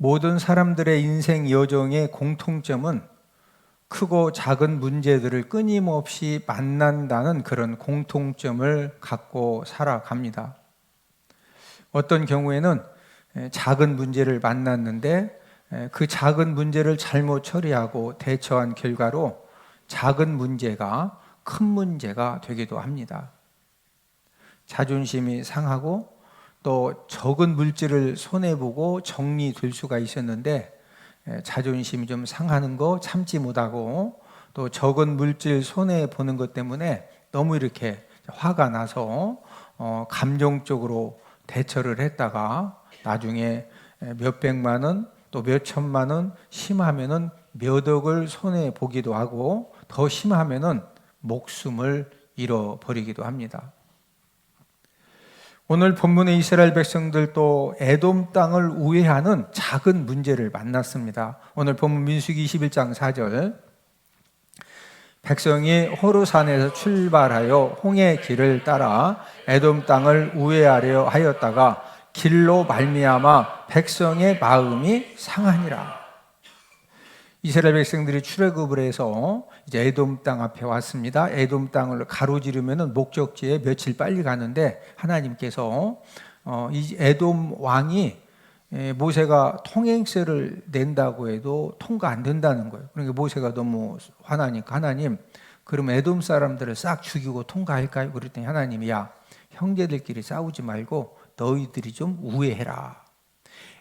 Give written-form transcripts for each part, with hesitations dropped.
모든 사람들의 인생 여정의 공통점은 크고 작은 문제들을 끊임없이 만난다는 그런 공통점을 갖고 살아갑니다. 어떤 경우에는 작은 문제를 만났는데 그 작은 문제를 잘못 처리하고 대처한 결과로 작은 문제가 큰 문제가 되기도 합니다. 자존심이 상하고 또 적은 물질을 손해보고 정리될 수가 있었는데 자존심이 좀 상하는 거 참지 못하고 또 적은 물질 손해보는 것 때문에 너무 이렇게 화가 나서 감정적으로 대처를 했다가 나중에 몇백만 원 또 몇천만 원, 심하면은 몇 억을 손해보기도 하고 더 심하면은 목숨을 잃어버리기도 합니다. 오늘 본문의 이스라엘 백성들도 에돔 땅을 우회하는 작은 문제를 만났습니다. 오늘 본문 민수기 21장 4절, 백성이 호르산에서 출발하여 홍해 길을 따라 에돔 땅을 우회하려 하였다가 길로 말미암아 백성의 마음이 상하니라. 이스라엘 백성들이 출애굽을 해서 이제 에돔 땅 앞에 왔습니다. 에돔 땅을 가로지르면 목적지에 며칠 빨리 가는데 하나님께서 이 에돔 왕이 모세가 통행세를 낸다고 해도 통과 안 된다는 거예요. 그러니까 모세가 너무 화나니까 하나님, 그럼 에돔 사람들을 싹 죽이고 통과할까요? 그랬더니 하나님이 야, 형제들끼리 싸우지 말고 너희들이 좀 우회해라.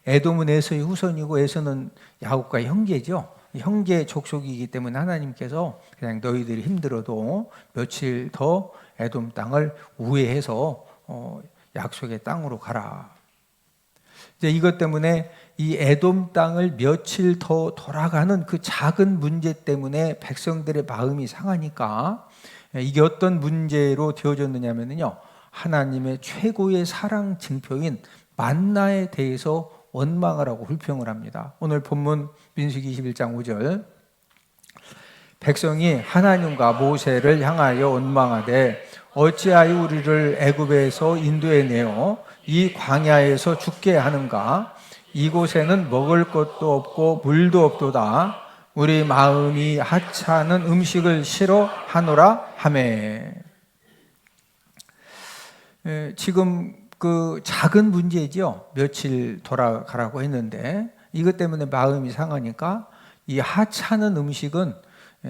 에돔은 에서의 후손이고 에서는 야곱과 형제죠. 형제 족속이기 때문에 하나님께서 그냥 너희들이 힘들어도 며칠 더 에돔 땅을 우회해서 약속의 땅으로 가라. 이제 이것 때문에 이 에돔 땅을 며칠 더 돌아가는 그 작은 문제 때문에 백성들의 마음이 상하니까 이게 어떤 문제로 되어졌느냐면요, 하나님의 최고의 사랑 증표인 만나에 대해서 원망을 하고 불평을 합니다. 오늘 본문 민수기 21장 5절, 백성이 하나님과 모세를 향하여 원망하되 어찌하여 우리를 애굽에서 인도해 내어 이 광야에서 죽게 하는가? 이곳에는 먹을 것도 없고 물도 없도다. 우리 마음이 하찮은 음식을 싫어하노라 하매. 지금 그 작은 문제죠. 며칠 돌아가라고 했는데 이것 때문에 마음이 상하니까 이 하찮은 음식은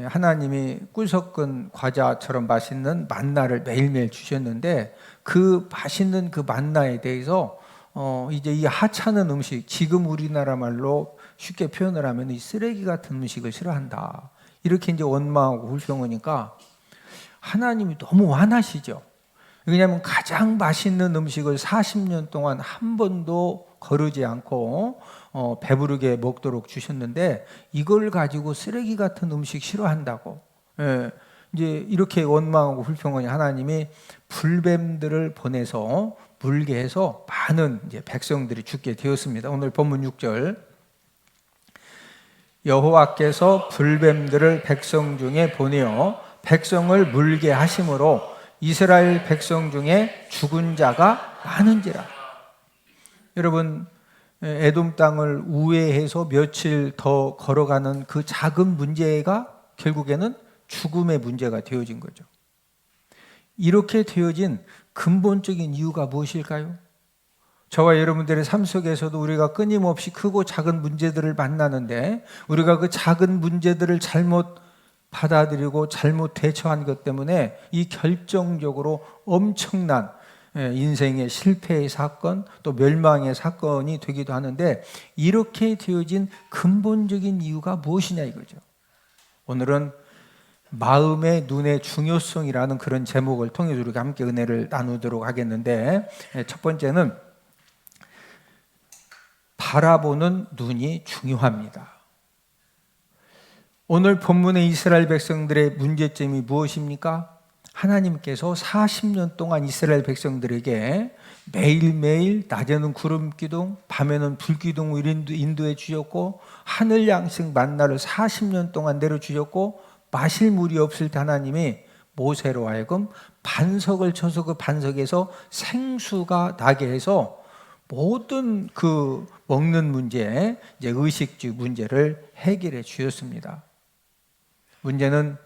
하나님이 꿀 섞은 과자처럼 맛있는 만나를 매일매일 주셨는데 그 맛있는 그 만나에 대해서 이제 이 하찮은 음식, 지금 우리나라 말로 쉽게 표현을 하면 이 쓰레기 같은 음식을 싫어한다. 이렇게 이제 원망하고 불평하니까 하나님이 너무 화나시죠. 왜냐하면 가장 맛있는 음식을 40년 동안 한 번도 거르지 않고 배부르게 먹도록 주셨는데 이걸 가지고 쓰레기 같은 음식 싫어한다고, 이제 이렇게 원망하고 불평하니 하나님이 불뱀들을 보내서 물게 해서 많은 이제 백성들이 죽게 되었습니다. 오늘 본문 6절, 여호와께서 불뱀들을 백성 중에 보내어 백성을 물게 하심으로 이스라엘 백성 중에 죽은 자가 많은지라. 여러분, 에돔 땅을 우회해서 며칠 더 걸어가는 그 작은 문제가 결국에는 죽음의 문제가 되어진 거죠. 이렇게 되어진 근본적인 이유가 무엇일까요? 저와 여러분들의 삶 속에서도 우리가 끊임없이 크고 작은 문제들을 만나는데 우리가 그 작은 문제들을 잘못 받아들이고 잘못 대처한 것 때문에 이 결정적으로 엄청난 인생의 실패의 사건 또 멸망의 사건이 되기도 하는데 이렇게 되어진 근본적인 이유가 무엇이냐 이거죠. 오늘은 마음의 눈의 중요성이라는 그런 제목을 통해서 우리가 함께 은혜를 나누도록 하겠는데, 첫 번째는 바라보는 눈이 중요합니다. 오늘 본문의 이스라엘 백성들의 문제점이 무엇입니까? 하나님께서 40년 동안 이스라엘 백성들에게 매일매일 낮에는 구름 기둥, 밤에는 불 기둥을 인도해 주셨고 하늘 양식 만나를 40년 동안 내려주셨고 마실 물이 없을 때 하나님이 모세로 하여금 반석을 쳐서 그 반석에서 생수가 나게 해서 모든 그 먹는 문제, 이제 의식주 문제를 해결해 주셨습니다. 문제는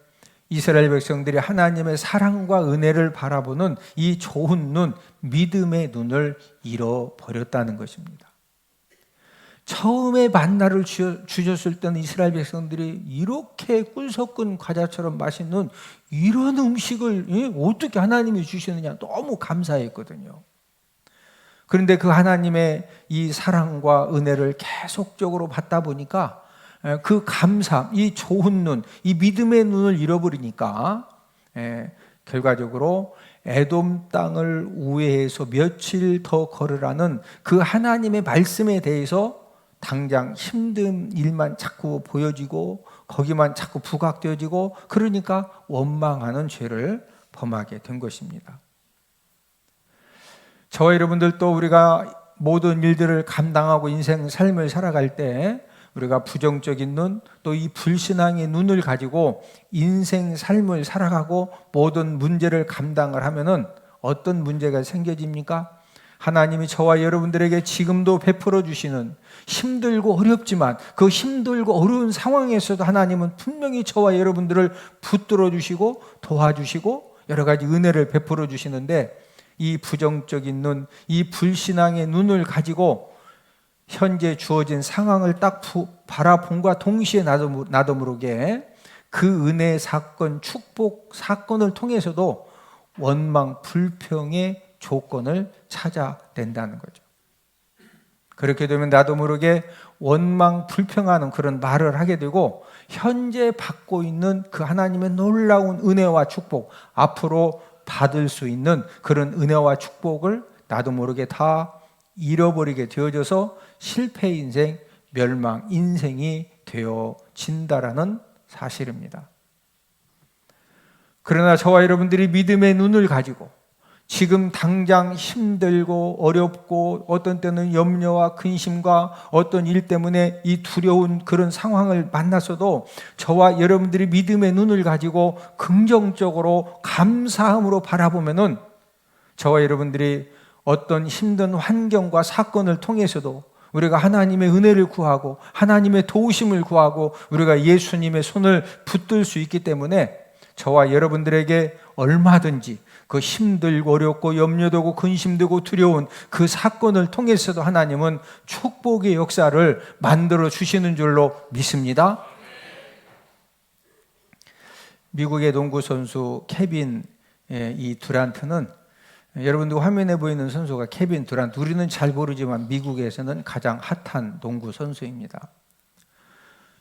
이스라엘 백성들이 하나님의 사랑과 은혜를 바라보는 이 좋은 눈, 믿음의 눈을 잃어버렸다는 것입니다. 처음에 만나를 주셨을 때는 이스라엘 백성들이 이렇게 꿀 섞은 과자처럼 맛있는 이런 음식을 어떻게 하나님이 주시느냐 너무 감사했거든요. 그런데 그 하나님의 이 사랑과 은혜를 계속적으로 받다 보니까 그 감사, 이 좋은 눈, 이 믿음의 눈을 잃어버리니까 결과적으로 에돔 땅을 우회해서 며칠 더 걸으라는 그 하나님의 말씀에 대해서 당장 힘든 일만 자꾸 보여지고 거기만 자꾸 부각되어지고 그러니까 원망하는 죄를 범하게 된 것입니다. 저와 여러분들도 우리가 모든 일들을 감당하고 인생 삶을 살아갈 때 우리가 부정적인 눈, 또 이 불신앙의 눈을 가지고 인생 삶을 살아가고 모든 문제를 감당을 하면은 어떤 문제가 생겨집니까? 하나님이 저와 여러분들에게 지금도 베풀어 주시는 힘들고 어렵지만 그 힘들고 어려운 상황에서도 하나님은 분명히 저와 여러분들을 붙들어 주시고 도와주시고 여러 가지 은혜를 베풀어 주시는데 이 부정적인 눈, 이 불신앙의 눈을 가지고 현재 주어진 상황을 딱 바라본과 동시에 나도 모르게 그 은혜 사건, 축복 사건을 통해서도 원망, 불평의 조건을 찾아낸다는 거죠. 그렇게 되면 나도 모르게 원망, 불평하는 그런 말을 하게 되고 현재 받고 있는 그 하나님의 놀라운 은혜와 축복, 앞으로 받을 수 있는 그런 은혜와 축복을 나도 모르게 다 잃어버리게 되어져서 실패 인생, 멸망 인생이 되어진다라는 사실입니다. 그러나 저와 여러분들이 믿음의 눈을 가지고 지금 당장 힘들고 어렵고 어떤 때는 염려와 근심과 어떤 일 때문에 이 두려운 그런 상황을 만났어도 저와 여러분들이 믿음의 눈을 가지고 긍정적으로 감사함으로 바라보면은 저와 여러분들이 어떤 힘든 환경과 사건을 통해서도 우리가 하나님의 은혜를 구하고 하나님의 도우심을 구하고 우리가 예수님의 손을 붙들 수 있기 때문에 저와 여러분들에게 얼마든지 그 힘들고 어렵고 염려되고 근심되고 두려운 그 사건을 통해서도 하나님은 축복의 역사를 만들어 주시는 줄로 믿습니다. 미국의 농구 선수 케빈 이 두란트는 여러분들 화면에 보이는 선수가 케빈 두란트, 우리는 잘 모르지만 미국에서는 가장 핫한 농구 선수입니다.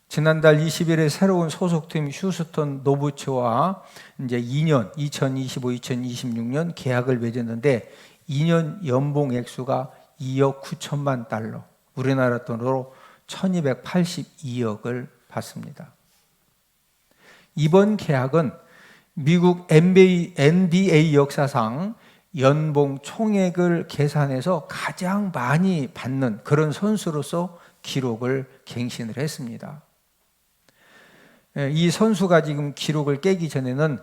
지난달 20일에 새로운 소속팀 휴스턴 노부츠와 이제 2년 2025-2026년 계약을 맺었는데 2년 연봉 액수가 2억 9천만 달러, 우리나라 돈으로 1282억을 받습니다. 이번 계약은 미국 NBA 역사상 연봉 총액을 계산해서 가장 많이 받는 그런 선수로서 기록을 갱신을 했습니다. 이 선수가 지금 기록을 깨기 전에는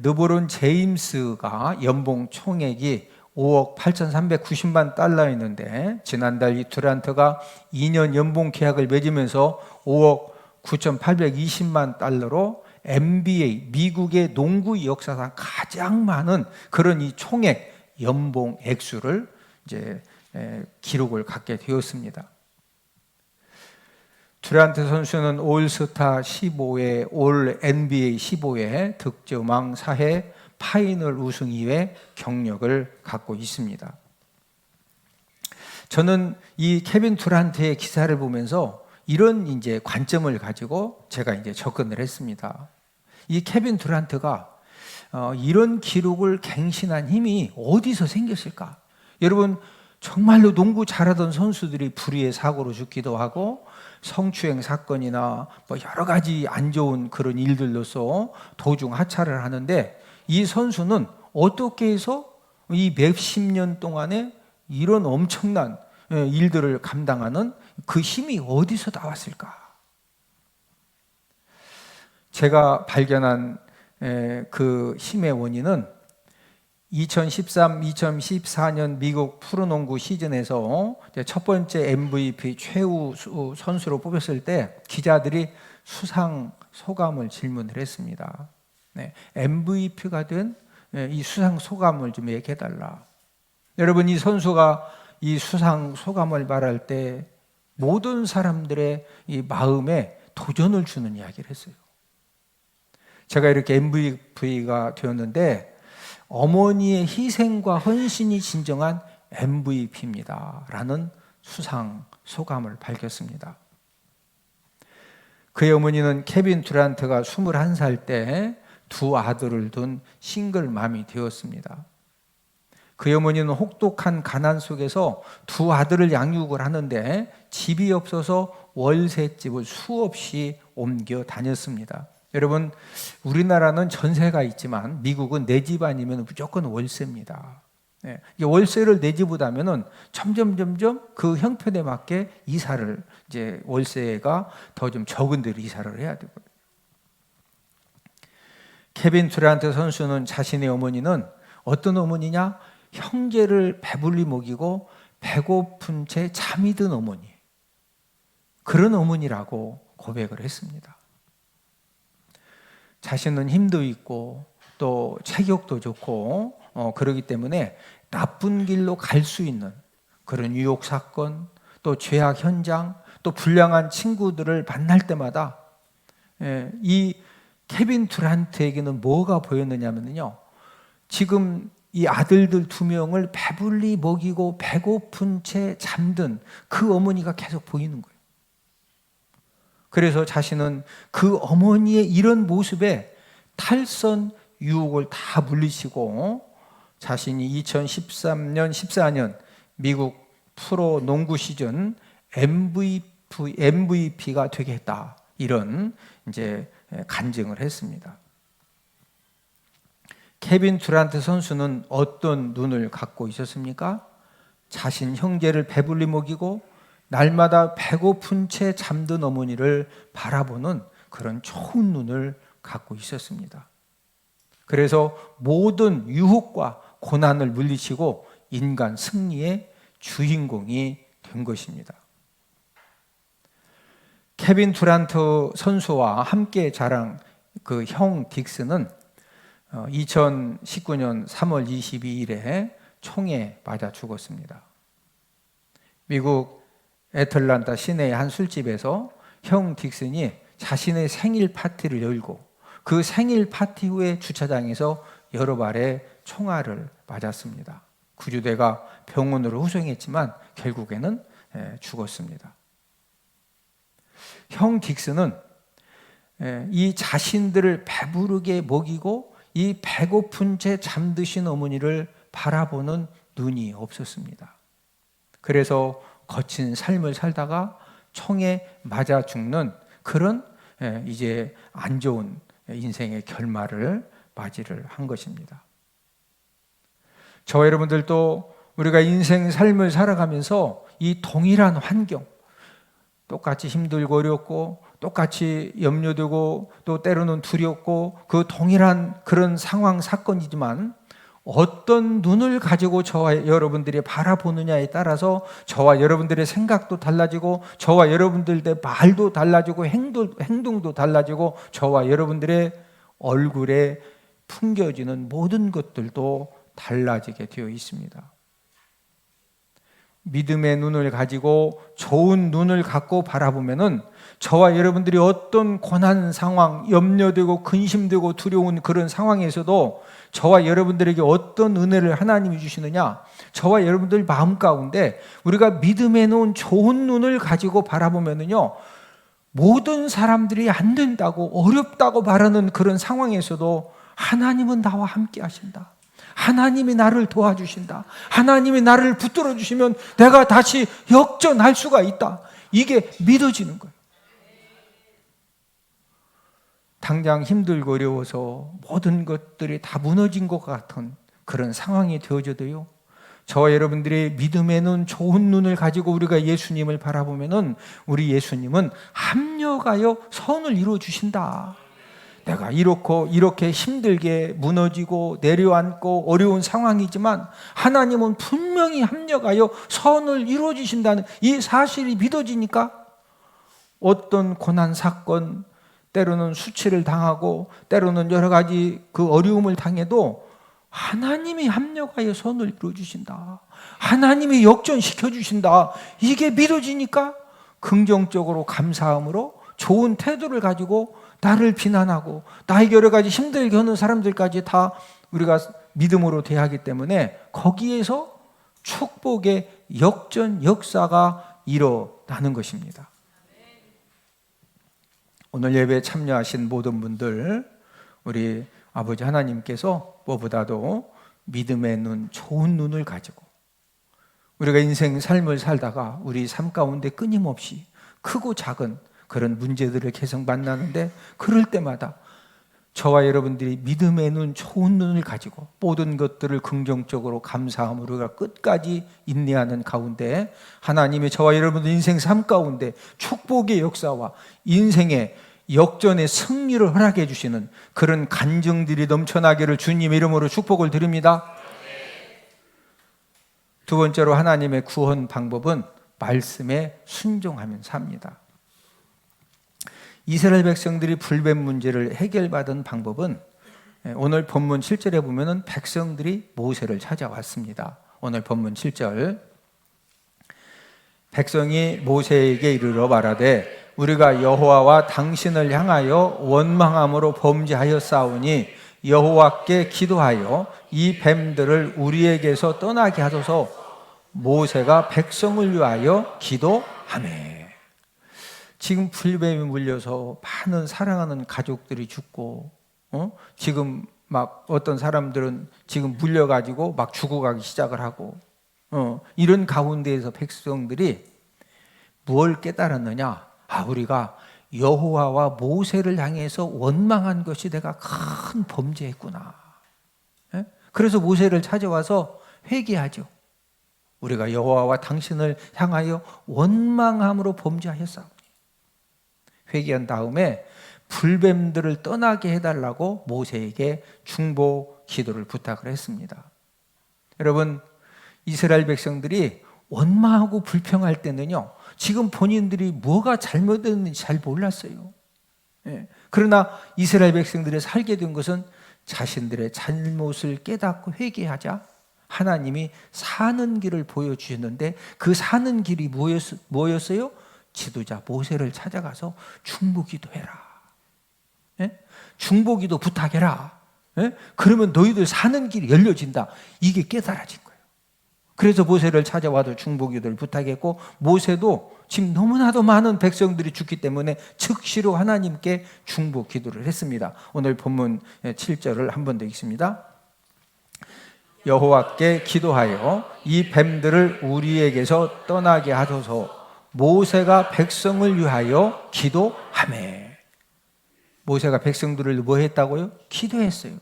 르브론 제임스가 연봉 총액이 5억 8,390만 달러였는데 지난달 이 두란트가 2년 연봉 계약을 맺으면서 5억 9,820만 달러로 NBA, 미국의 농구 역사상 가장 많은 그런 이 총액 연봉 액수를 이제 기록을 갖게 되었습니다. 두란트 선수는 올스타 15회, 올 NBA 15회, 득점왕 4회, 파이널 우승 2회 경력을 갖고 있습니다. 저는 이 케빈 두란트의 기사를 보면서 이런 이제 관점을 가지고 제가 이제 접근을 했습니다. 이 케빈 두란트가 이런 기록을 갱신한 힘이 어디서 생겼을까? 여러분, 정말로 농구 잘하던 선수들이 불의의 사고로 죽기도 하고 성추행 사건이나 뭐 여러 가지 안 좋은 그런 일들로서 도중 하차를 하는데 이 선수는 어떻게 해서 이 몇십 년 동안에 이런 엄청난 일들을 감당하는 그 힘이 어디서 나왔을까? 제가 발견한 그 힘의 원인은 2013, 2014년 미국 프로농구 시즌에서 첫 번째 MVP 최우 선수로 뽑혔을 때 기자들이 수상 소감을 질문을 했습니다. 네, MVP가 된 이 수상 소감을 좀 얘기해달라. 여러분, 이 선수가 이 수상 소감을 말할 때 모든 사람들의 이 마음에 도전을 주는 이야기를 했어요. 제가 이렇게 MVP가 되었는데 어머니의 희생과 헌신이 진정한 MVP입니다 라는 수상 소감을 밝혔습니다. 그의 어머니는 케빈 듀란트가 21살 때 두 아들을 둔 싱글맘이 되었습니다. 그의 어머니는 혹독한 가난 속에서 두 아들을 양육을 하는데 집이 없어서 월세집을 수없이 옮겨 다녔습니다. 여러분, 우리나라는 전세가 있지만 미국은 내 집 아니면 무조건 월세입니다. 네, 월세를 내 집보다 하면은 점점 그 형편에 맞게 이사를 이제 월세가 더 좀 적은 데로 이사를 해야 되거든요. 케빈 듀란트 선수는 자신의 어머니는 어떤 어머니냐? 형제를 배불리 먹이고 배고픈 채 잠이 든 어머니, 그런 어머니라고 고백을 했습니다. 자신은 힘도 있고 또 체격도 좋고 그러기 때문에 나쁜 길로 갈 수 있는 그런 유혹 사건, 또 죄악 현장, 또 불량한 친구들을 만날 때마다 이 케빈 듀란트에게는 뭐가 보였느냐면요, 지금 이 아들들 두 명을 배불리 먹이고 배고픈 채 잠든 그 어머니가 계속 보이는 거예요. 그래서 자신은 그 어머니의 이런 모습에 탈선 유혹을 다 물리치고 자신이 2013년, 14년 미국 프로 농구 시즌 MVP가 되겠다, 이런 이제 간증을 했습니다. 케빈 듀란트 선수는 어떤 눈을 갖고 있었습니까? 자신 형제를 배불리 먹이고 날마다 배고픈 채 잠든 어머니를 바라보는 그런 좋은 눈을 갖고 있었습니다. 그래서 모든 유혹과 고난을 물리치고 인간 승리의 주인공이 된 것입니다. 케빈 듀란트 선수와 함께 자란 그 형 딕스는 2019년 3월 22일에 총에 맞아 죽었습니다. 미국 애틀란타 시내의 한 술집에서 형 딕슨이 자신의 생일 파티를 열고 그 생일 파티 후에 주차장에서 여러 발의 총알을 맞았습니다. 구조대가 병원으로 후송했지만 결국에는 죽었습니다. 형 딕슨은 이 자신들을 배부르게 먹이고 이 배고픈 채 잠드신 어머니를 바라보는 눈이 없었습니다. 그래서 거친 삶을 살다가 총에 맞아 죽는 그런 이제 안 좋은 인생의 결말을 맞이를 한 것입니다. 저와 여러분들도 우리가 인생 삶을 살아가면서 이 동일한 환경, 똑같이 힘들고 어렵고 똑같이 염려되고 또 때로는 두렵고 그 동일한 그런 상황 사건이지만 어떤 눈을 가지고 저와 여러분들이 바라보느냐에 따라서 저와 여러분들의 생각도 달라지고 저와 여러분들의 말도 달라지고 행동도 달라지고 저와 여러분들의 얼굴에 풍겨지는 모든 것들도 달라지게 되어 있습니다. 믿음의 눈을 가지고 좋은 눈을 갖고 바라보면은 저와 여러분들이 어떤 고난 상황, 염려되고 근심되고 두려운 그런 상황에서도 저와 여러분들에게 어떤 은혜를 하나님이 주시느냐, 저와 여러분들 마음 가운데 우리가 믿음에 놓은 좋은 눈을 가지고 바라보면은요, 모든 사람들이 안 된다고 어렵다고 말하는 그런 상황에서도 하나님은 나와 함께 하신다, 하나님이 나를 도와주신다, 하나님이 나를 붙들어 주시면 내가 다시 역전할 수가 있다, 이게 믿어지는 거예요. 당장 힘들고 어려워서 모든 것들이 다 무너진 것 같은 그런 상황이 되어져도요, 저와 여러분들의 믿음에는 좋은 눈을 가지고 우리가 예수님을 바라보면은 우리 예수님은 합력하여 선을 이루어 주신다. 내가 이렇게 힘들게 무너지고 내려앉고 어려운 상황이지만 하나님은 분명히 합력하여 선을 이루어 주신다는 이 사실이 믿어지니까 어떤 고난 사건, 때로는 수치를 당하고 때로는 여러 가지 그 어려움을 당해도 하나님이 합력하여 선을 이루어 주신다, 하나님이 역전시켜 주신다, 이게 믿어지니까 긍정적으로 감사함으로 좋은 태도를 가지고 나를 비난하고 나에게 여러 가지 힘들게 하는 사람들까지 다 우리가 믿음으로 대하기 때문에 거기에서 축복의 역전 역사가 일어나는 것입니다. 오늘 예배에 참여하신 모든 분들, 우리 아버지 하나님께서 무엇보다도 믿음의 눈, 좋은 눈을 가지고 우리가 인생 삶을 살다가 우리 삶 가운데 끊임없이 크고 작은 그런 문제들을 계속 만나는데, 그럴 때마다 저와 여러분들이 믿음의 눈, 좋은 눈을 가지고 모든 것들을 긍정적으로 감사함으로 우리가 끝까지 인내하는 가운데 하나님이 저와 여러분들 인생 삶 가운데 축복의 역사와 인생의 역전의 승리를 허락해 주시는 그런 간증들이 넘쳐나기를 주님 이름으로 축복을 드립니다. 두 번째로 하나님의 구원 방법은 말씀에 순종하면서 삽니다. 이스라엘 백성들이 불뱀 문제를 해결받은 방법은 오늘 본문 7절에 보면은 백성들이 모세를 찾아왔습니다. 오늘 본문 7절, 백성이 모세에게 이르러 말하되 우리가 여호와와 당신을 향하여 원망함으로 범죄하였사오니 여호와께 기도하여 이 뱀들을 우리에게서 떠나게 하소서. 모세가 백성을 위하여 기도하매. 지금 불뱀이 물려서 많은 사랑하는 가족들이 죽고, 지금 막 어떤 사람들은 지금 물려가지고 막 죽어가기 시작을 하고, 이런 가운데에서 백성들이 뭘 깨달았느냐? 우리가 여호와와 모세를 향해서 원망한 것이 내가 큰 범죄했구나. 그래서 모세를 찾아와서 회개하죠. 우리가 여호와와 당신을 향하여 원망함으로 범죄하였사오니. 회개한 다음에 불뱀들을 떠나게 해달라고 모세에게 중보 기도를 부탁을 했습니다. 여러분, 이스라엘 백성들이 원망하고 불평할 때는요, 지금 본인들이 뭐가 잘못됐는지 잘 몰랐어요. 그러나 이스라엘 백성들이 살게 된 것은 자신들의 잘못을 깨닫고 회개하자 하나님이 사는 길을 보여주셨는데, 그 사는 길이 뭐였어요? 지도자 모세를 찾아가서 중보기도 해라, 중보기도 부탁해라, 그러면 너희들 사는 길이 열려진다. 이게 깨달아진 거예요. 그래서 모세를 찾아와도 중보기도를 부탁했고, 모세도 지금 너무나도 많은 백성들이 죽기 때문에 즉시로 하나님께 중보기도를 했습니다. 오늘 본문 7절을 한 번 더 읽습니다. 여호와께 기도하여 이 뱀들을 우리에게서 떠나게 하소서. 모세가 백성을 위하여 기도하매. 모세가 백성들을 뭐 했다고요? 기도했어요.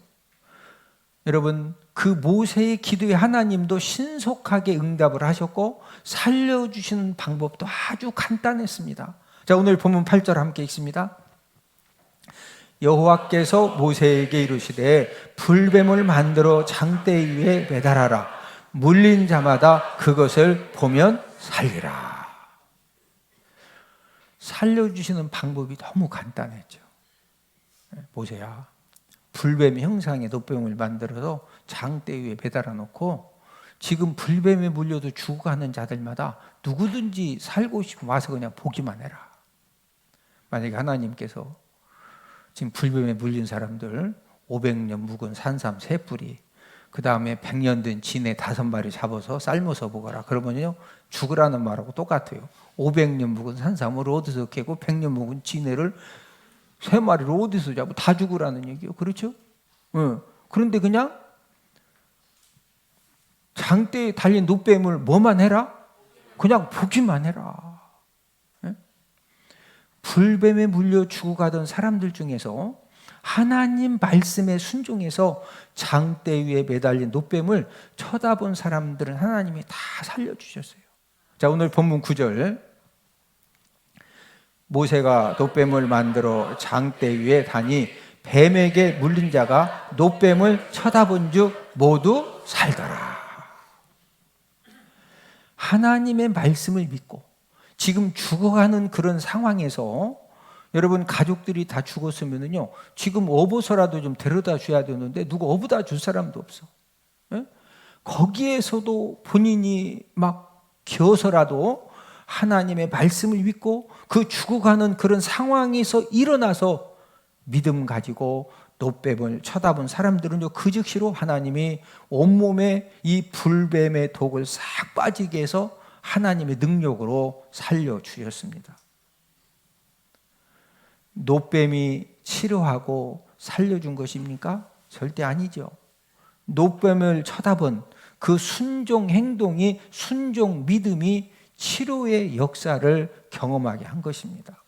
여러분, 그 모세의 기도에 하나님도 신속하게 응답을 하셨고 살려주시는 방법도 아주 간단했습니다. 자, 오늘 본문 8절 함께 읽습니다. 여호와께서 모세에게 이르시되 불뱀을 만들어 장대 위에 매달아라. 물린 자마다 그것을 보면 살리라. 살려주시는 방법이 너무 간단했죠. 모세야, 불뱀 형상의 놋뱀을 만들어서 장대 위에 매달아 놓고 지금 불뱀에 물려도 죽어가는 자들마다 누구든지 살고 싶으면 와서 그냥 보기만 해라. 만약에 하나님께서 지금 불뱀에 물린 사람들 500년 묵은 산삼 3뿌리, 그 다음에 100년 된 진해 5마리 잡아서 삶아서 먹어라. 그러면요, 죽으라는 말하고 똑같아요. 500년 묵은 산삼을 어디서 캐고 100년 묵은 진해를 3마리를 어디서 잡고 다 죽으라는 얘기예요. 그렇죠? 그런데 그냥 장대에 달린 놋뱀을 뭐만 해라? 그냥 보기만 해라. 불뱀에 물려 죽어가던 사람들 중에서 하나님 말씀에 순종해서 장대 위에 매달린 놋뱀을 쳐다본 사람들은 하나님이 다 살려주셨어요. 자, 오늘 본문 9절. 모세가 놋뱀을 만들어 장대 위에 다니 뱀에게 물린 자가 노뱀을 쳐다본 즉 모두 살더라. 하나님의 말씀을 믿고 지금 죽어가는 그런 상황에서 여러분 가족들이 다 죽었으면요 지금 어부서라도 좀 데려다 줘야 되는데 누가 어부다 줄 사람도 없어. 예? 거기에서도 본인이 막 기어서라도 하나님의 말씀을 믿고 그 죽어가는 그런 상황에서 일어나서 믿음 가지고 노뱀을 쳐다본 사람들은요 그 즉시로 하나님이 온몸에 이 불뱀의 독을 싹 빠지게 해서 하나님의 능력으로 살려주셨습니다. 노뱀이 치료하고 살려준 것입니까? 절대 아니죠. 노뱀을 쳐다본 그 순종 행동이, 순종 믿음이 치료의 역사를 경험하게 한 것입니다.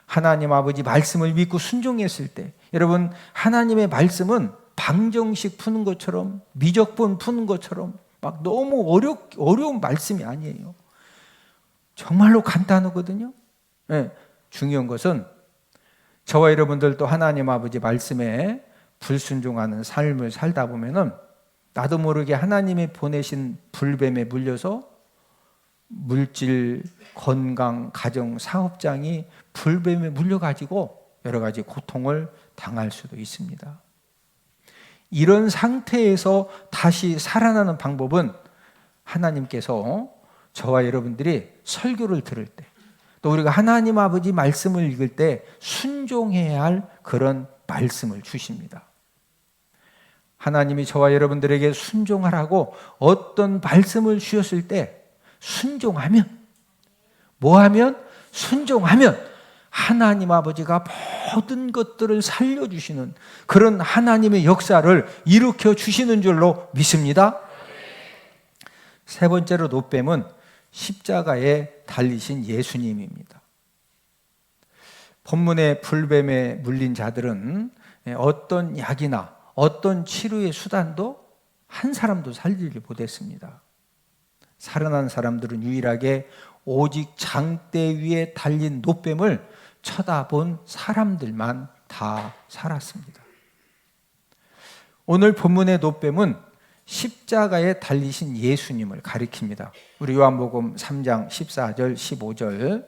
하나님 아버지 말씀을 믿고 순종했을 때, 여러분 하나님의 말씀은 방정식 푸는 것처럼, 미적분 푸는 것처럼 막 너무 어려운 말씀이 아니에요. 정말로 간단하거든요. 네, 중요한 것은 저와 여러분들도 하나님 아버지 말씀에 불순종하는 삶을 살다 보면은 나도 모르게 하나님이 보내신 불뱀에 물려서 물질, 건강, 가정, 사업장이 불뱀에 물려가지고 여러 가지 고통을 당할 수도 있습니다. 이런 상태에서 다시 살아나는 방법은 하나님께서 저와 여러분들이 설교를 들을 때, 또 우리가 하나님 아버지 말씀을 읽을 때 순종해야 할 그런 말씀을 주십니다. 하나님이 저와 여러분들에게 순종하라고 어떤 말씀을 주셨을 때 순종하면, 뭐하면? 순종하면 하나님 아버지가 모든 것들을 살려주시는 그런 하나님의 역사를 일으켜 주시는 줄로 믿습니다. 세 번째로 노뱀은 십자가에 달리신 예수님입니다. 본문의 불뱀에 물린 자들은 어떤 약이나 어떤 치료의 수단도 한 사람도 살리지 못했습니다. 살아난 사람들은 유일하게 오직 장대 위에 달린 노뱀을 쳐다본 사람들만 다 살았습니다. 오늘 본문의 노뱀은 십자가에 달리신 예수님을 가리킵니다. 우리 요한복음 3장 14절 15절,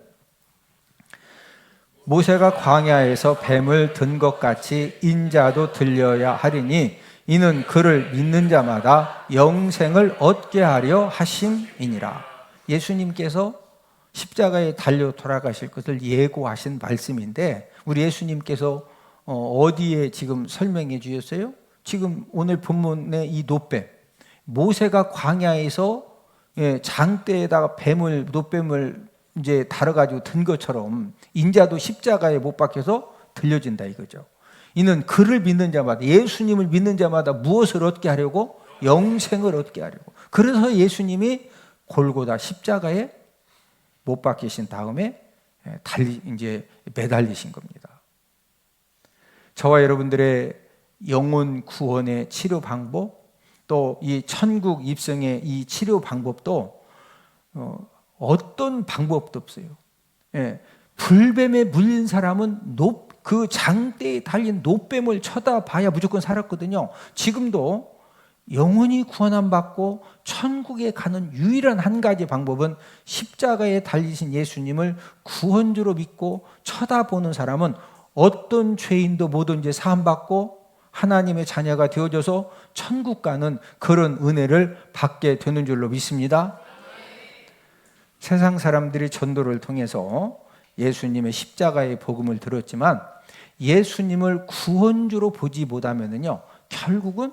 모세가 광야에서 뱀을 든 것 같이 인자도 들려야 하리니 이는 그를 믿는 자마다 영생을 얻게 하려 하심이니라. 예수님께서 십자가에 달려 돌아가실 것을 예고하신 말씀인데, 우리 예수님께서 어디에 지금 설명해 주셨어요? 지금 오늘 본문의 이 노뱀, 모세가 광야에서 장대에다가 노뱀을 이제 다뤄가지고 든 것처럼 인자도 십자가에 못 박혀서 들려진다 이거죠. 이는 그를 믿는 자마다, 예수님을 믿는 자마다 무엇을 얻게 하려고? 영생을 얻게 하려고. 그래서 예수님이 골고다 십자가에 못 박히신 다음에 이제 매달리신 겁니다. 저와 여러분들의 영혼 구원의 치료 방법, 또 이 천국 입성의 이 치료 방법도 어떤 방법도 없어요. 불뱀에 물린 사람은 그 장대에 달린 노뱀을 쳐다봐야 무조건 살았거든요. 지금도 영원히 구원함 받고 천국에 가는 유일한 한 가지 방법은 십자가에 달리신 예수님을 구원주로 믿고 쳐다보는 사람은 어떤 죄인도 뭐든지 사함받고 하나님의 자녀가 되어져서 천국 가는 그런 은혜를 받게 되는 줄로 믿습니다. 세상 사람들이 전도를 통해서 예수님의 십자가의 복음을 들었지만 예수님을 구원주로 보지 못하면요 결국은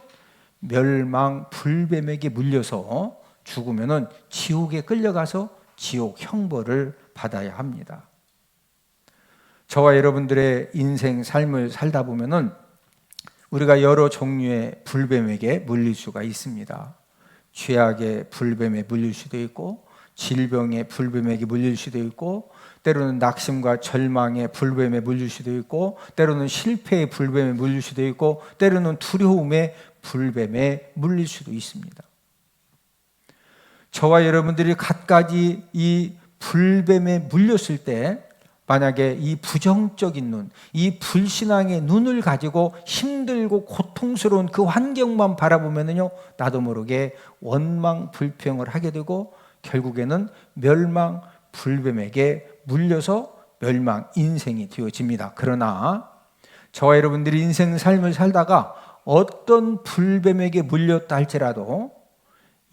멸망 불뱀에게 물려서 죽으면은 지옥에 끌려가서 지옥 형벌을 받아야 합니다. 저와 여러분들의 인생 삶을 살다 보면은 우리가 여러 종류의 불뱀에게 물릴 수가 있습니다. 죄악의 불뱀에 물릴 수도 있고, 질병의 불뱀에게 물릴 수도 있고, 때로는 낙심과 절망의 불뱀에 물릴 수도 있고, 때로는 실패의 불뱀에 물릴 수도 있고, 때로는 두려움의 불뱀에 물릴 수도 있습니다. 저와 여러분들이 갖가지 이 불뱀에 물렸을 때 만약에 이 부정적인 눈, 이 불신앙의 눈을 가지고 힘들고 고통스러운 그 환경만 바라보면요, 나도 모르게 원망 불평을 하게 되고 결국에는 멸망 불뱀에게 물려서 멸망 인생이 되어집니다. 그러나 저와 여러분들이 인생 삶을 살다가 어떤 불뱀에게 물렸다 할지라도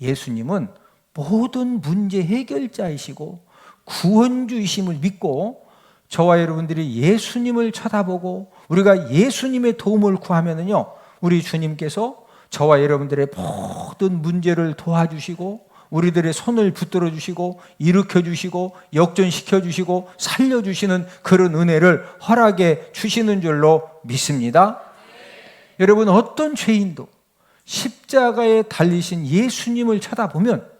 예수님은 모든 문제 해결자이시고 구원주이심을 믿고 저와 여러분들이 예수님을 쳐다보고 우리가 예수님의 도움을 구하면은요, 우리 주님께서 저와 여러분들의 모든 문제를 도와주시고 우리들의 손을 붙들어 주시고 일으켜 주시고 역전시켜 주시고 살려 주시는 그런 은혜를 허락해 주시는 줄로 믿습니다. 여러분, 어떤 죄인도 십자가에 달리신 예수님을 쳐다보면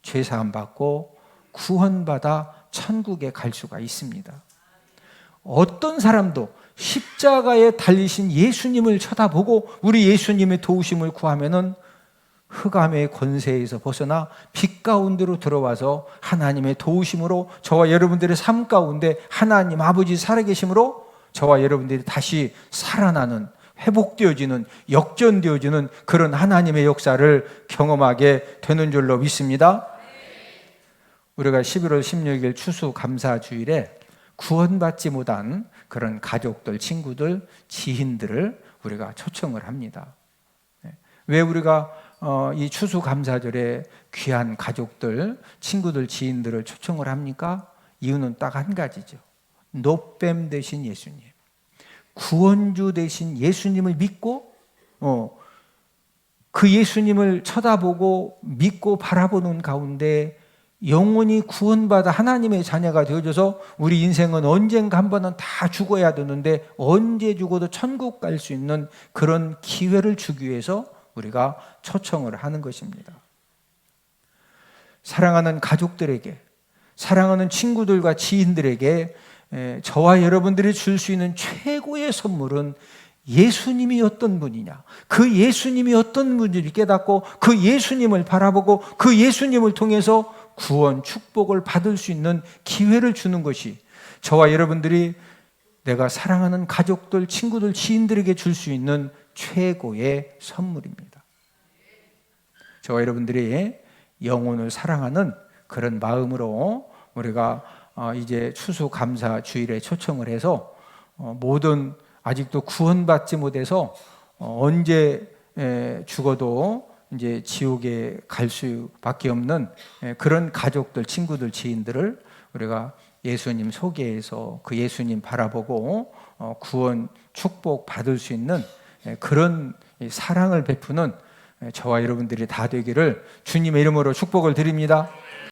죄사함 받고 구원받아 천국에 갈 수가 있습니다. 어떤 사람도 십자가에 달리신 예수님을 쳐다보고 우리 예수님의 도우심을 구하면은 흑암의 권세에서 벗어나 빛 가운데로 들어와서 하나님의 도우심으로 저와 여러분들의 삶 가운데 하나님 아버지 살아계심으로 저와 여러분들이 다시 살아나는, 회복되어지는, 역전되어지는 그런 하나님의 역사를 경험하게 되는 줄로 믿습니다. 우리가 11월 16일 추수감사주일에 구원받지 못한 그런 가족들, 친구들, 지인들을 우리가 초청을 합니다. 왜 우리가 이 추수감사절에 귀한 가족들, 친구들, 지인들을 초청을 합니까? 이유는 딱 한 가지죠. 노뱀 되신 예수님, 구원주 되신 예수님을 믿고 그 예수님을 쳐다보고 믿고 바라보는 가운데 영원히 구원받아 하나님의 자녀가 되어져서 우리 인생은 언젠가 한 번은 다 죽어야 되는데 언제 죽어도 천국 갈 수 있는 그런 기회를 주기 위해서 우리가 초청을 하는 것입니다. 사랑하는 가족들에게, 사랑하는 친구들과 지인들에게 저와 여러분들이 줄 수 있는 최고의 선물은 예수님이 어떤 분이냐, 그 예수님이 어떤 분인지를 깨닫고 그 예수님을 바라보고 그 예수님을 통해서 구원, 축복을 받을 수 있는 기회를 주는 것이 저와 여러분들이 내가 사랑하는 가족들, 친구들, 지인들에게 줄 수 있는 최고의 선물입니다. 저와 여러분들이 영혼을 사랑하는 그런 마음으로 우리가 이제 추수감사 주일에 초청을 해서 모든 아직도 구원받지 못해서 언제 죽어도 이제 지옥에 갈 수밖에 없는 그런 가족들, 친구들, 지인들을 우리가 예수님 소개해서 그 예수님 바라보고 구원, 축복 받을 수 있는 그런 사랑을 베푸는 저와 여러분들이 다 되기를 주님의 이름으로 축복을 드립니다.